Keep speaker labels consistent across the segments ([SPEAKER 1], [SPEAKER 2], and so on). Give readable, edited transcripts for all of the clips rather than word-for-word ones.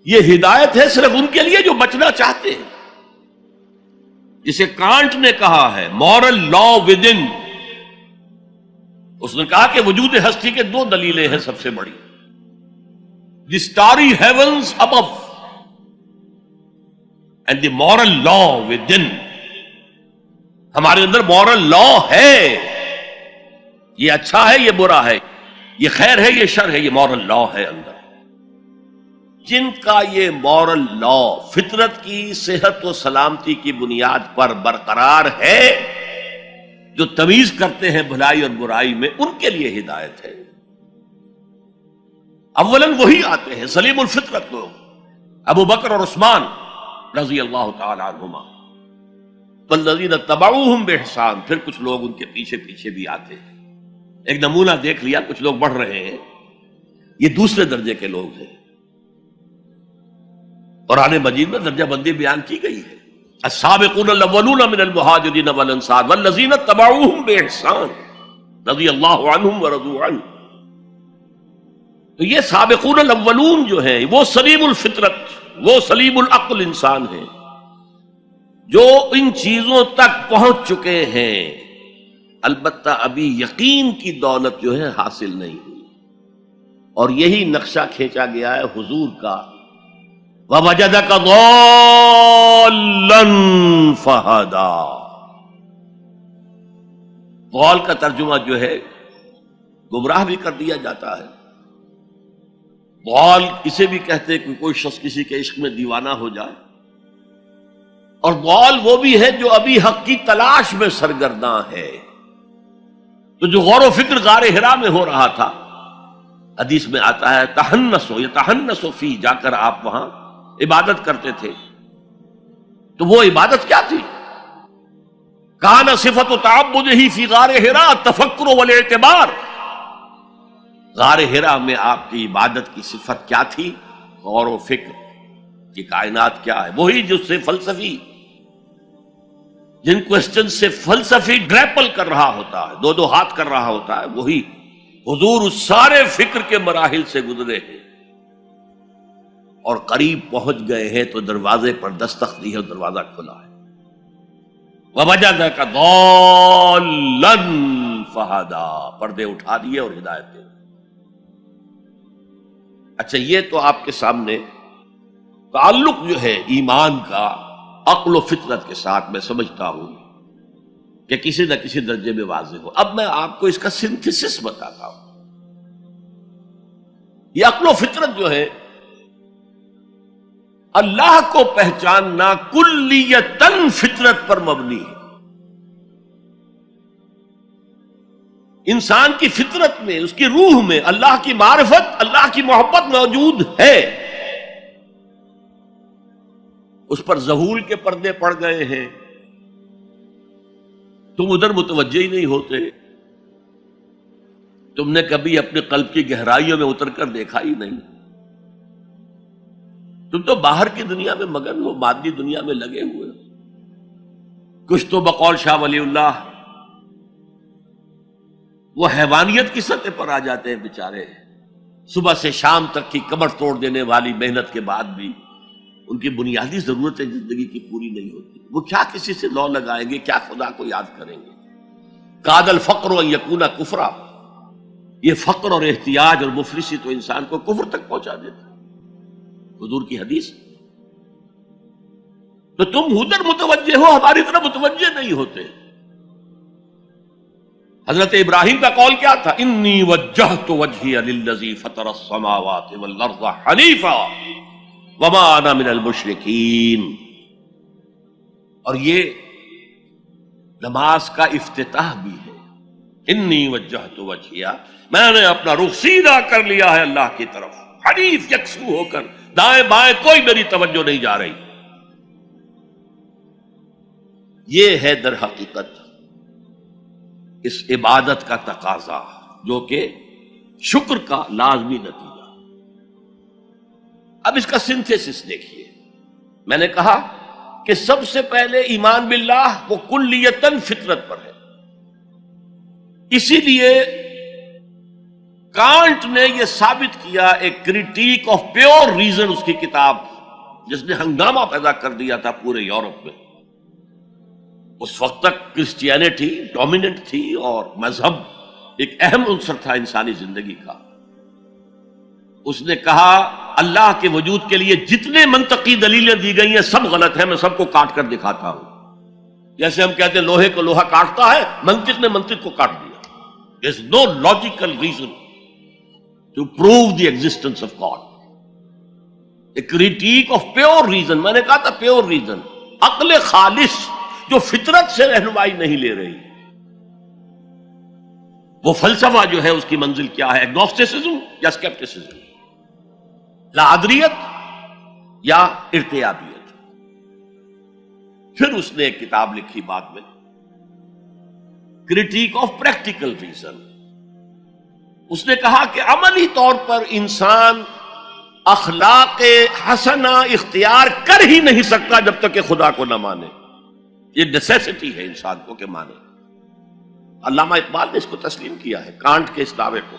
[SPEAKER 1] یہ ہدایت ہے صرف ان کے لیے جو بچنا چاہتے ہیں. جسے کانٹ نے کہا ہے مورل لا ود ان. اس نے کہا کہ وجود ہستی کے دو دلیلیں ہیں سب سے بڑی. The starry heavens above and the moral law within. ہمارے اندر مورل لا ہے. یہ اچھا ہے، یہ برا ہے، یہ خیر ہے، یہ شر ہے، یہ مورل لا ہے اندر. جن کا یہ مورل لا فطرت کی صحت و سلامتی کی بنیاد پر برقرار ہے، جو تمیز کرتے ہیں بھلائی اور برائی میں، ان کے لیے ہدایت ہے. اولاً وہی آتے ہیں سلیم الفطرت لوگ، ابو بکر اور عثمان رضی اللہ تعالی عنہما، والذین تبعوہم بإحسان. پھر کچھ لوگ ان کے پیچھے پیچھے بھی آتے ہیں. ایک نمونہ دیکھ لیا، کچھ لوگ بڑھ رہے ہیں، یہ دوسرے درجے کے لوگ ہیں. قرآن مجید میں درجہ بندی بیان کی گئی ہے. السابقون الاولون من المہاجرین والانصار والذین تبعوہم بإحسان رضی اللہ عنہم ورضوا عنہ. تو یہ سابقون الاولون جو ہیں وہ سلیم الفطرت، وہ سلیم العقل انسان ہیں جو ان چیزوں تک پہنچ چکے ہیں. البتہ ابھی یقین کی دولت جو ہے حاصل نہیں ہوئی، اور یہی نقشہ کھینچا گیا ہے حضور کا وَوَجَدَكَ ضَالًّا فَهَدَىٰ. ضال کا ترجمہ جو ہے گمراہ بھی کر دیا جاتا ہے. ضال اسے بھی کہتے ہیں کہ کوئی شخص کسی کے عشق میں دیوانہ ہو جائے. اور ضال وہ بھی ہے جو ابھی حق کی تلاش میں سرگرداں ہے. تو جو غور و فکر غار حرا میں ہو رہا تھا، حدیث میں آتا ہے تحنسو یتحنسو فی، جا کر آپ وہاں عبادت کرتے تھے. تو وہ عبادت کیا تھی؟ کان صفت تعبدہ فی غار حرا التفکر والاعتبار. غار حرا میں آپ کی عبادت کی صفت کیا تھی؟ غور و فکر کہ کائنات کیا ہے. وہی جس سے فلسفی، جن کوسچن سے فلسفی گریپل کر رہا ہوتا ہے، دو دو ہاتھ کر رہا ہوتا ہے، وہی حضور اس سارے فکر کے مراحل سے گزرے ہیں اور قریب پہنچ گئے ہیں. تو دروازے پر دستک دی ہے، دروازہ کھلا ہے. وَوَجَدَكَ ضَالًّا فَهَدَىٰ. پردے اٹھا دیے اور ہدایت دے. اچھا، یہ تو آپ کے سامنے تعلق جو ہے ایمان کا عقل و فطرت کے ساتھ میں سمجھتا ہوں کہ کسی نہ کسی درجے میں واضح ہو. اب میں آپ کو اس کا سنتھسس بتاتا ہوں. یہ عقل و فطرت جو ہے اللہ کو پہچاننا کلیتاً فطرت پر مبنی ہے. انسان کی فطرت میں، اس کی روح میں اللہ کی معرفت، اللہ کی محبت موجود ہے. اس پر ظہول کے پردے پڑ گئے ہیں، تم ادھر متوجہ ہی نہیں ہوتے. تم نے کبھی اپنے قلب کی گہرائیوں میں اتر کر دیکھا ہی نہیں. تم تو باہر کی دنیا میں مگن ہو، مادی دنیا میں لگے ہوئے. کچھ تو بقول شاہ ولی اللہ وہ حیوانیت کی سطح پر آ جاتے ہیں بیچارے. صبح سے شام تک کی کمر توڑ دینے والی محنت کے بعد بھی ان کی بنیادی ضرورتیں زندگی کی پوری نہیں ہوتی. وہ کیا کسی سے لو لگائیں گے، کیا خدا کو یاد کریں گے. کاد الفقر ان یکون کفرا. یہ فقر اور احتیاج اور مفلسی تو انسان کو کفر تک پہنچا دیتا. حضور کی حدیث. تو تم ادھر متوجہ ہو، ہماری طرح متوجہ نہیں ہوتے. حضرت ابراہیم کا قول کیا تھا؟ انی وجہت وجہی للذی فطر السماوات والارض حنیفا وما انا من المشرکین. اور یہ نماز کا افتتاح بھی ہے. انی وجہت وجہی، میں نے اپنا رخ سیدھا کر لیا ہے اللہ کی طرف، حنیف یکسو ہو کر، دائیں بائیں کوئی میری توجہ نہیں جا رہی. یہ ہے در حقیقت اس عبادت کا تقاضا، جو کہ شکر کا لازمی نتیجہ. اب اس کا سنتھیسس دیکھیے. میں نے کہا کہ سب سے پہلے ایمان باللہ وہ کلیتاً فطرت پر ہے. اسی لیے کانٹ نے یہ ثابت کیا، ایک کریٹیک آف پیور ریزن، اس کی کتاب جس نے ہنگامہ پیدا کر دیا تھا پورے یورپ میں. اس وقت تک کرسچینٹی ڈومیننٹ تھی اور مذہب ایک اہم عنصر تھا انسانی زندگی کا. اس نے کہا اللہ کے وجود کے لیے جتنے منطقی دلیلیں دی گئی ہیں سب غلط ہیں، میں سب کو کاٹ کر دکھاتا ہوں. جیسے ہم کہتے ہیں لوہے کو لوہا کاٹتا ہے، منطق نے منطق کو کاٹ دیا. There is no logical reason to prove the existence of God. A critique of pure reason، میں نے کہا تھا پیور ریزن، عقل خالص جو فطرت سے رہنمائی نہیں لے رہی. وہ فلسفہ جو ہے اس کی منزل کیا ہے؟ ایگنوسٹسزم یا اسکیپٹسزم، لا ادریت یا ارتیابیت. پھر اس نے ایک کتاب لکھی بعد میں، کریٹیک آف پریکٹیکل ریزن. اس نے کہا کہ عملی طور پر انسان اخلاق حسنہ اختیار کر ہی نہیں سکتا جب تک کہ خدا کو نہ مانے. یہ نیسیسٹی ہے انسان کو کہ مانے. علامہ اقبال نے اس کو تسلیم کیا ہے، کانٹ کے اس دعوے کو.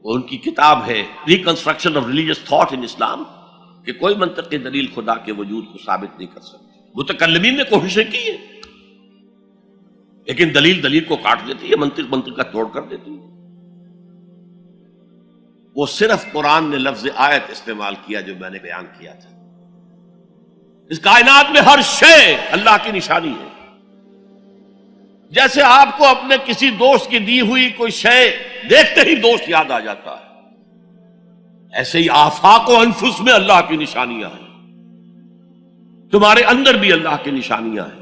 [SPEAKER 1] وہ ان کی کتاب ہے reconstruction of religious thought in Islam, کہ کوئی منطقی دلیل خدا کے وجود کو ثابت نہیں کر سکتی. متکلمین نے کوششیں کی ہیں لیکن دلیل دلیل کو کاٹ دیتی ہے، منطق منطق کا توڑ کر دیتی ہے. وہ صرف قرآن نے لفظ آیت استعمال کیا جو میں نے بیان کیا تھا. اس کائنات میں ہر شے اللہ کی نشانی ہے. جیسے آپ کو اپنے کسی دوست کی دی ہوئی کوئی شے دیکھتے ہی دوست یاد آ جاتا ہے، ایسے ہی آفاق و انفس میں اللہ کی نشانیاں ہیں. تمہارے اندر بھی اللہ کی نشانیاں ہیں.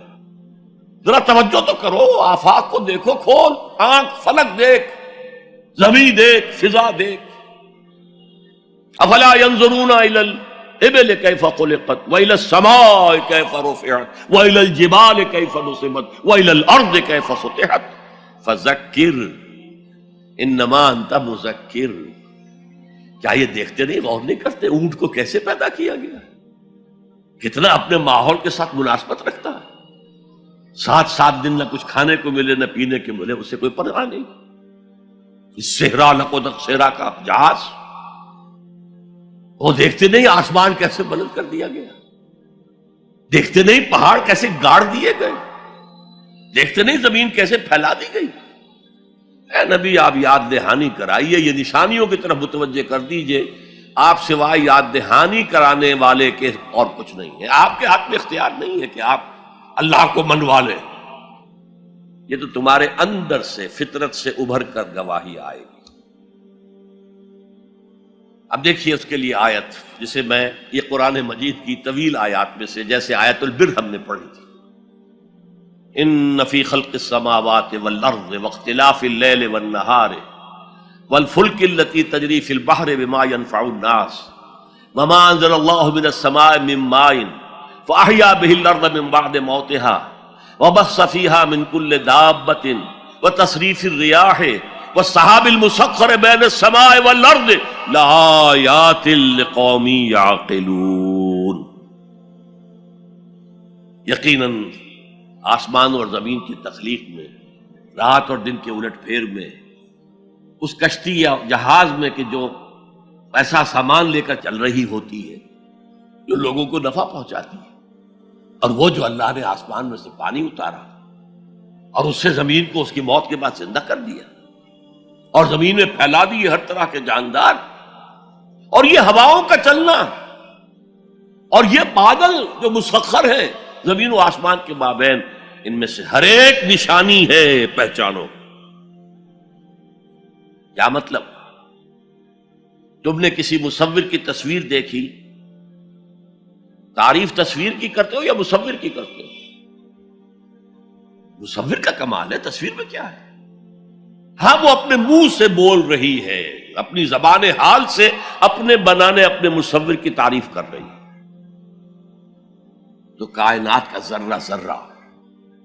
[SPEAKER 1] ذرا توجہ تو کرو، آفاق کو دیکھو، کھول آنکھ، فلک دیکھ، زمین دیکھ، فضا دیکھ. افلا ينظرون الى الابل كيف خلقت والى السماء كيف رفعت والى الجبال كيف نصبت والى الارض كيف سطحت فذكر انما انت مذکر. کیا یہ دیکھتے نہیں، غور نہیں کرتے اونٹ کو کیسے پیدا کیا گیا، کتنا اپنے ماحول کے ساتھ مناسبت رکھتا ہے. 7 دن نہ کچھ کھانے کو ملے نہ پینے کے ملے، اسے کوئی پرواہ نہیں. صحرا لقدت صحرا کا جہاز، وہ دیکھتے نہیں آسمان کیسے بلند کر دیا گیا، دیکھتے نہیں پہاڑ کیسے گاڑ دیے گئے، دیکھتے نہیں زمین کیسے پھیلا دی گئی. اے نبی آپ یاد دہانی کرائیے، یہ نشانیوں کی طرف متوجہ کر دیجئے. آپ سوائے یاد دہانی کرانے والے کے اور کچھ نہیں ہے. آپ کے ہاتھ میں اختیار نہیں ہے کہ آپ اللہ کو منوا لیں. یہ تو تمہارے اندر سے فطرت سے ابھر کر گواہی آئے گی. اب دیکھیے اس کے لیے آیت، جسے میں یہ قرآن مجید کی طویل آیات میں سے، جیسے آیت البر ہم نے پڑھی تھی، ان فی خلق السماوات والارض واختلاف اللیل والنہار والفلک التي تجری فی البحر بما ينفع الناس وما انزل اللہ من السماء من ماء فاحیا به الارض من بعد موتها وبث فیہا من کل دابۃ وتصریف الریاح والسحاب المسخر بین السماء والارض لآیات لقوم یعقلون. یقیناً آسمان اور زمین کی تخلیق میں، رات اور دن کے الٹ پھیر میں، اس کشتی یا جہاز میں کہ جو ایسا سامان لے کر چل رہی ہوتی ہے جو لوگوں کو نفع پہنچاتی ہے، اور وہ جو اللہ نے آسمان میں سے پانی اتارا اور اس سے زمین کو اس کی موت کے بعد زندہ کر دیا اور زمین میں پھیلا دیے ہر طرح کے جاندار، اور یہ ہواؤں کا چلنا اور یہ بادل جو مسخر ہیں زمین و آسمان کے مابین، ان میں سے ہر ایک نشانی ہے، پہچانو. کیا مطلب؟ تم نے کسی مصور کی تصویر دیکھی، تعریف تصویر کی کرتے ہو یا مصور کی کرتے ہو؟ مصور کا کمال ہے، تصویر میں کیا ہے؟ ہاں وہ اپنے منہ سے بول رہی ہے، اپنی زبان حال سے اپنے بنانے اپنے مصور کی تعریف کر رہی ہے. تو کائنات کا ذرہ ذرہ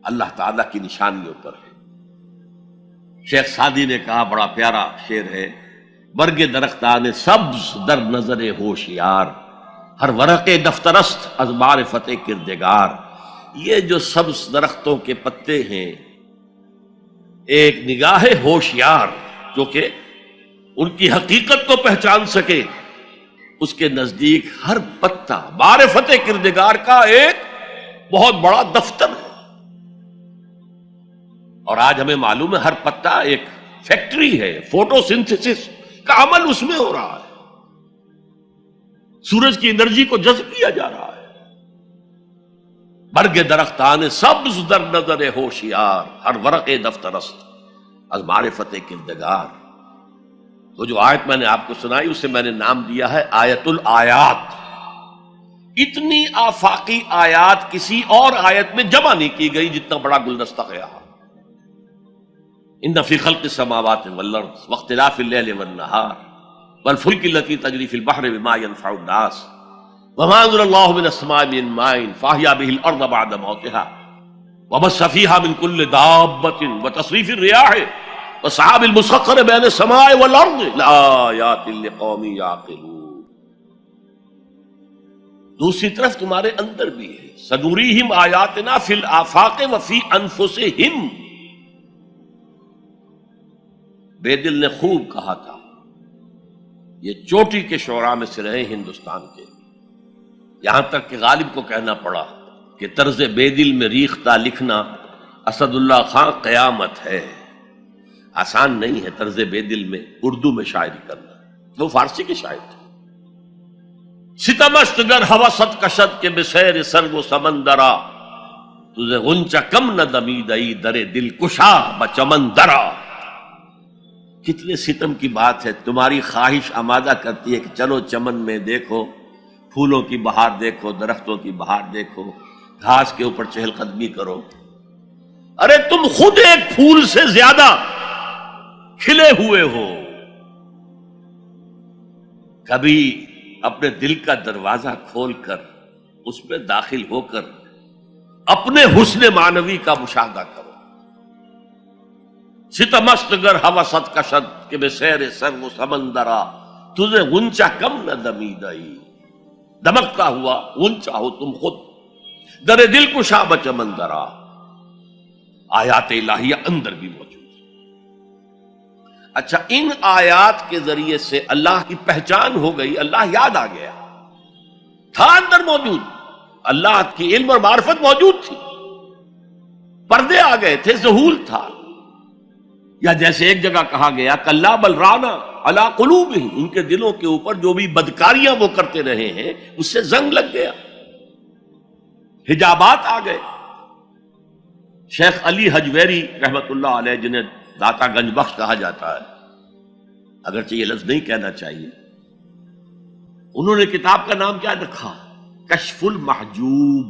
[SPEAKER 1] اللہ تعالیٰ کی نشانیوں پر ہے. شیخ سعدی نے کہا، بڑا پیارا شعر ہے، برگ درختان سبز در نظر ہوشیار ہر ورق دفترست از معرفت کردگار. یہ جو سبز درختوں کے پتے ہیں، ایک نگاہ ہوشیار جو کہ ان کی حقیقت کو پہچان سکے، اس کے نزدیک ہر پتا معرفت کردگار کا ایک بہت بڑا دفتر ہے۔ اور آج ہمیں معلوم ہے ہر پتا ایک فیکٹری ہے، فوٹو سنتھسس کا عمل اس میں ہو رہا ہے، سورج کی انرجی کو جذب کیا جا رہا ہے۔ برگ درختان سبز در نظر ہوشیار، ہر ورق دفتر است از معرفت کردگار۔ وہ جو آیت میں نے آپ کو سنائی اسے میں نے نام دیا ہے آیت الآیات۔ اتنی آفاقی آیات کسی اور آیت میں جمع نہیں کی گئی جتنا بڑا گلدستہ ہے یہاں۔ ان فی خلق السماوات والارض واختلاف اللیل والنہار والفلک التي تجری فی البحر بما ينفع الناس وما انزل اللہ من السماء من ماء فاحیا به الارض بعد موتها وبث فیہا من کل دابۃ وتصریف الرياح والسحاب المسخر بین السماء والارض لآیات لقوم یعقلون۔ دوسری طرف تمہارے اندر بھی ہے، سنوریہم آیاتنا فی الآفاق وفی انفسہم۔ بے دل نے خوب کہا تھا، یہ چوٹی کے شعراء میں سے رہے ہندوستان کے، یہاں تک کہ غالب کو کہنا پڑا کہ طرز بے دل میں ریختہ لکھنا اسد اللہ خان قیامت ہے۔ آسان نہیں ہے طرز بے دل میں اردو میں شاعری کرنا، وہ فارسی کے شاعر تھے۔ ستمست گر ہوست کشد کے بسیر سر و سمندرا تجھے غنچہ کم نہ دمیدئی در دل کشا بچمن درا۔ کتنے ستم کی بات ہے، تمہاری خواہش آمادہ کرتی ہے کہ چلو چمن میں دیکھو، پھولوں کی بہار دیکھو، درختوں کی بہار دیکھو، گھاس کے اوپر چہل قدمی کرو۔ ارے تم خود ایک پھول سے زیادہ کھلے ہوئے ہو۔ کبھی اپنے دل کا دروازہ کھول کر اس میں داخل ہو کر اپنے حسن معنوی کا مشاہدہ کرو۔ ستمست گر ہوست کشد کہ بے سیر سر و سمندرا تجھے غنچہ کم نہ دمیدئی، دمکتا ہوا غنچہ ہو تم خود در دل کشا بچمندرا۔ آیات الہیہ اندر بھی موجود ہے۔ اچھا، ان آیات کے ذریعے سے اللہ کی پہچان ہو گئی، اللہ یاد آ گیا، تھا اندر موجود، اللہ کی علم اور معرفت موجود تھی، پردے آ گئے تھے، ظہور تھا۔ یا جیسے ایک جگہ کہا گیا کلا بل رانا علی قلوبہم، ان کے دلوں کے اوپر جو بھی بدکاریاں وہ کرتے رہے ہیں اس سے زنگ لگ گیا، حجابات آ گئے۔ شیخ علی حجویری رحمت اللہ علیہ، جنہیں داتا گنج بخش کہا جاتا ہے، اگرچہ یہ لفظ نہیں کہنا چاہیے، انہوں نے کتاب کا نام کیا رکھا؟ کشف المحجوب۔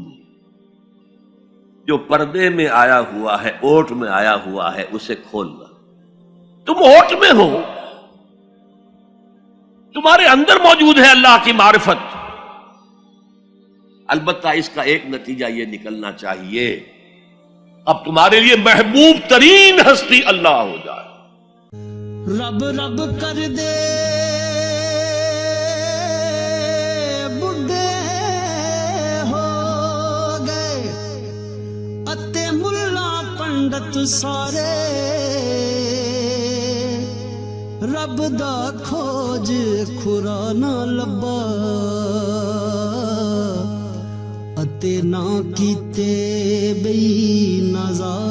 [SPEAKER 1] جو پردے میں آیا ہوا ہے، اوٹ میں آیا ہوا ہے، اسے کھولنا۔ تم اوٹ میں ہو، تمہارے اندر موجود ہے اللہ کی معرفت۔ البتہ اس کا ایک نتیجہ یہ نکلنا چاہیے، اب تمہارے لیے محبوب ترین ہستی اللہ ہو جائے۔
[SPEAKER 2] رب رب کر دے بڈھے ہو گئے اتے ملا پنڈت سارے، رب دا کھوج کھرا نہ لبا اتے نہ کیتے بئی نظارے۔